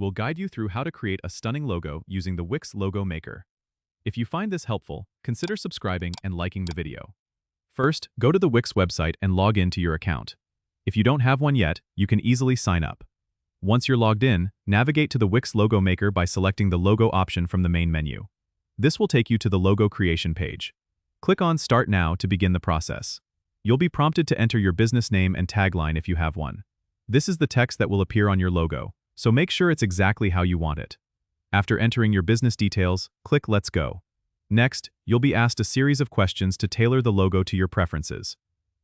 we'll guide you through how to create a stunning logo using the Wix Logo Maker. If you find this helpful, consider subscribing and liking the video. First, go to the Wix website and log in to your account. If you don't have one yet, you can easily sign up. Once you're logged in, navigate to the Wix Logo Maker by selecting the Logo option from the main menu. This will take you to the logo creation page. Click on Start Now to begin the process. You'll be prompted to enter your business name and tagline if you have one. This is the text that will appear on your logo, so make sure it's exactly how you want it. After entering your business details, click Let's Go. Next, you'll be asked a series of questions to tailor the logo to your preferences.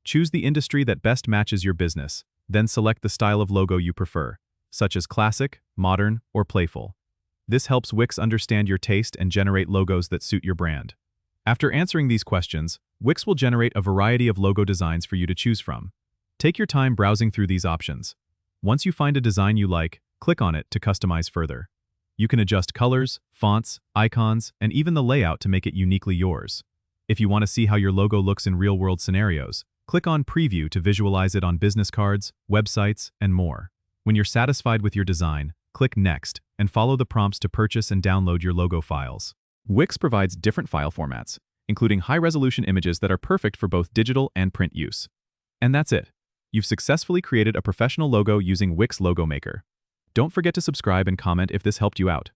Choose the industry that best matches your business, then select the style of logo you prefer, such as classic, modern, or playful. This helps Wix understand your taste and generate logos that suit your brand. After answering these questions, Wix will generate a variety of logo designs for you to choose from. Take your time browsing through these options. Once you find a design you like, click on it to customize further. You can adjust colors, fonts, icons, and even the layout to make it uniquely yours. If you want to see how your logo looks in real-world scenarios, click on Preview to visualize it on business cards, websites, and more. When you're satisfied with your design, click Next and follow the prompts to purchase and download your logo files. Wix provides different file formats, including high-resolution images that are perfect for both digital and print use. And that's it. You've successfully created a professional logo using Wix Logo Maker. Don't forget to subscribe and comment if this helped you out.